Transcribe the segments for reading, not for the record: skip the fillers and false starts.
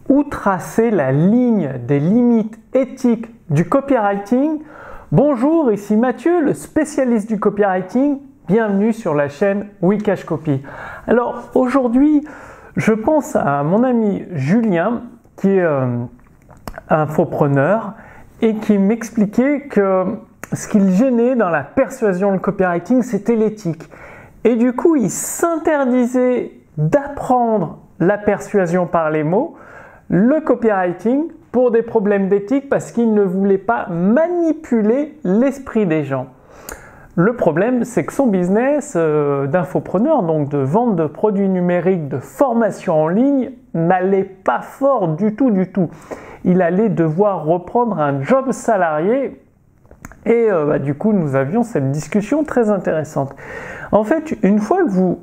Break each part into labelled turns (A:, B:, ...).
A: où tracer la ligne des limites éthiques du copywriting. Bonjour, ici Mathieu, le spécialiste du copywriting. Bienvenue sur la chaîne Wikash Copy. Alors aujourd'hui, je pense à mon ami Julien qui est infopreneur et qui m'expliquait que ce qu'il gênait dans la persuasion, le copywriting, c'était l'éthique. Et du coup, il s'interdisait d'apprendre la persuasion par les mots, le copywriting, pour des problèmes d'éthique parce qu'il ne voulait pas manipuler l'esprit des gens. Le problème, c'est que son business d'infopreneur, donc de vente de produits numériques, de formation en ligne, n'allait pas fort du tout. Il allait devoir reprendre un job salarié et du coup, nous avions cette discussion très intéressante. En fait, une fois que vous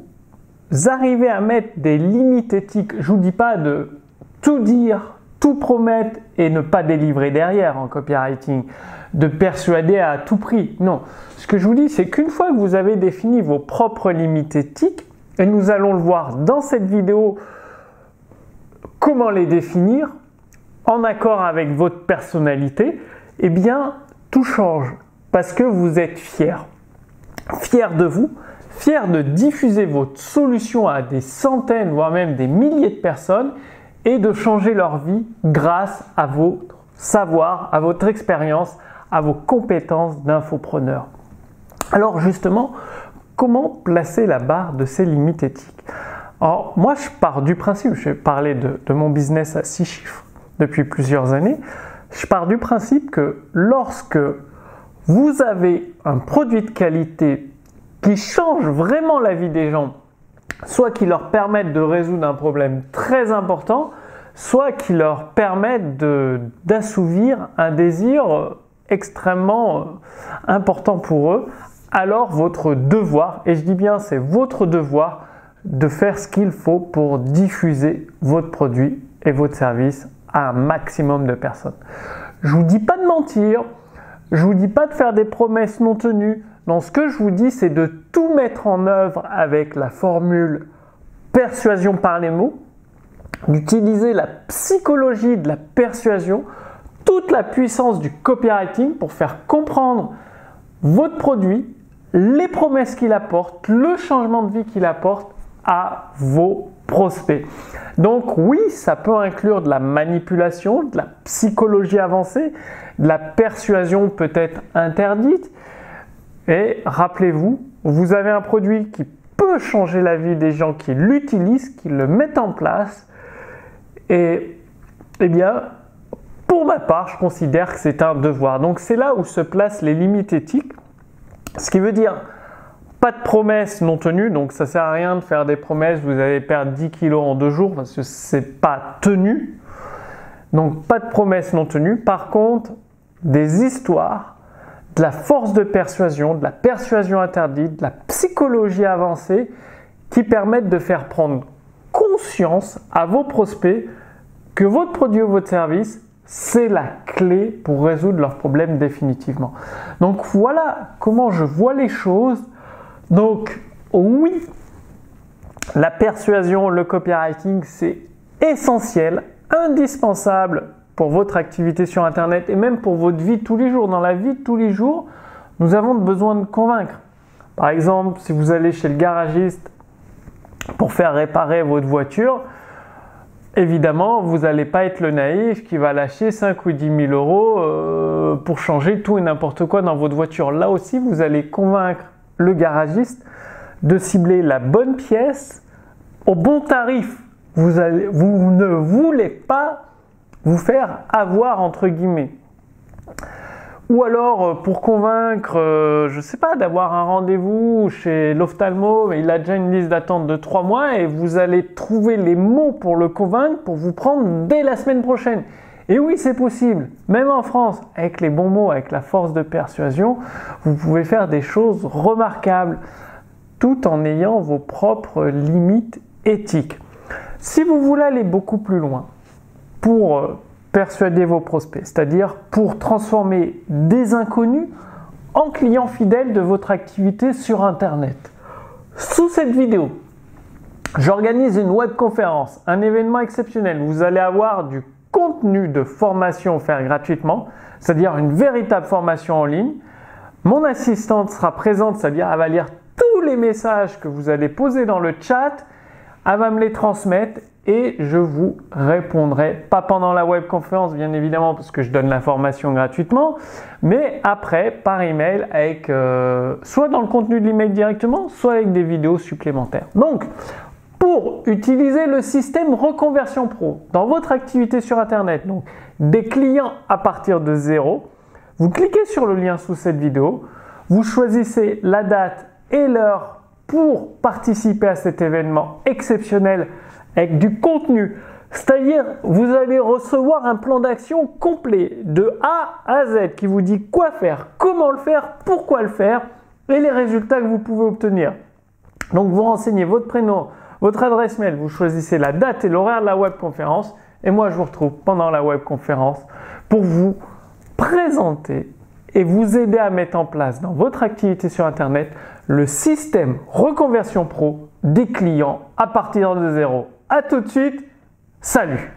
A: arrivez à mettre des limites éthiques, je ne vous dis pas de tout dire, tout promettre et ne pas délivrer derrière en copywriting, de persuader à tout prix. Non, ce que je vous dis, c'est qu'une fois que vous avez défini vos propres limites éthiques, et nous allons le voir dans cette vidéo, comment les définir en accord avec votre personnalité, eh bien, tout change parce que vous êtes fier de vous, fier de diffuser votre solution à des centaines, voire même des milliers de personnes et de changer leur vie grâce à votre savoir, à votre expérience, à vos compétences d'infopreneur. Alors justement, comment placer la barre de ces limites éthiques? Alors moi, je pars du principe, je vais parler de mon business à 6 chiffres depuis plusieurs années, je pars du principe que lorsque vous avez un produit de qualité qui change vraiment la vie des gens, soit qui leur permettent de résoudre un problème très important, soit qui leur permettent d'assouvir un désir extrêmement important pour eux, alors votre devoir, et je dis bien c'est votre devoir, de faire ce qu'il faut pour diffuser votre produit et votre service à un maximum de personnes. Je ne vous dis pas de mentir, je ne vous dis pas de faire des promesses non tenues. Non, ce que je vous dis, c'est de tout mettre en œuvre avec la formule persuasion par les mots, d'utiliser la psychologie de la persuasion, toute la puissance du copywriting pour faire comprendre votre produit, les promesses qu'il apporte, le changement de vie qu'il apporte à vos prospects. Donc oui, ça peut inclure de la manipulation, de la psychologie avancée, de la persuasion peut-être interdite. Et rappelez-vous, vous avez un produit qui peut changer la vie des gens qui l'utilisent, qui le mettent en place. Et eh bien, pour ma part, je considère que c'est un devoir. Donc c'est là où se placent les limites éthiques. Ce qui veut dire pas de promesses non tenues, donc ça ne sert à rien de faire des promesses, vous allez perdre 10 kilos en 2 jours parce que ce n'est pas tenu. Donc pas de promesses non tenues. Par contre, des histoires, de la force de persuasion, de la persuasion interdite, de la psychologie avancée qui permettent de faire prendre conscience à vos prospects que votre produit ou votre service, c'est la clé pour résoudre leurs problèmes définitivement. Donc voilà comment je vois les choses. Donc oui, la persuasion, le copywriting, c'est essentiel, indispensable pour votre activité sur Internet et même pour votre vie de tous les jours. Dans la vie de tous les jours, nous avons besoin de convaincre. Par exemple, si vous allez chez le garagiste pour faire réparer votre voiture, évidemment, vous n'allez pas être le naïf qui va lâcher 5 ou 10 000 euros pour changer tout et n'importe quoi dans votre voiture. Là aussi, vous allez convaincre le garagiste de cibler la bonne pièce au bon tarif. Vous ne voulez pas vous faire avoir entre guillemets. Ou alors pour convaincre, je ne sais pas, d'avoir un rendez-vous chez l'ophtalmo, mais il a déjà une liste d'attente de 3 mois et vous allez trouver les mots pour le convaincre pour vous prendre dès la semaine prochaine. Et oui, c'est possible. Même en France, avec les bons mots, avec la force de persuasion, vous pouvez faire des choses remarquables tout en ayant vos propres limites éthiques. Si vous voulez aller beaucoup plus loin pour persuader vos prospects, c'est-à-dire pour transformer des inconnus en clients fidèles de votre activité sur Internet, sous cette vidéo, J'organise une webconférence, un événement exceptionnel. Vous allez avoir du contenu de formation offert gratuitement, c'est-à-dire une véritable formation en ligne. Mon assistante sera présente, c'est-à-dire elle va lire tous les messages que vous allez poser dans le chat, elle va me les transmettre et je vous répondrai, pas pendant la webconférence bien évidemment parce que je donne l'information gratuitement, mais après par email avec soit dans le contenu de l'email directement, soit avec des vidéos supplémentaires. Donc, pour utiliser le système Reconversion Pro dans votre activité sur Internet, donc des clients à partir de zéro, vous cliquez sur le lien sous cette vidéo, vous choisissez la date et l'heure pour participer à cet événement exceptionnel avec du contenu. C'est-à-dire, vous allez recevoir un plan d'action complet de A à Z qui vous dit quoi faire, comment le faire, pourquoi le faire et les résultats que vous pouvez obtenir. Donc, vous renseignez votre prénom, votre adresse mail, vous choisissez la date et l'horaire de la webconférence et moi, je vous retrouve pendant la webconférence pour vous présenter et vous aider à mettre en place dans votre activité sur Internet le système Reconversion Pro des clients à partir de zéro. À tout de suite, salut!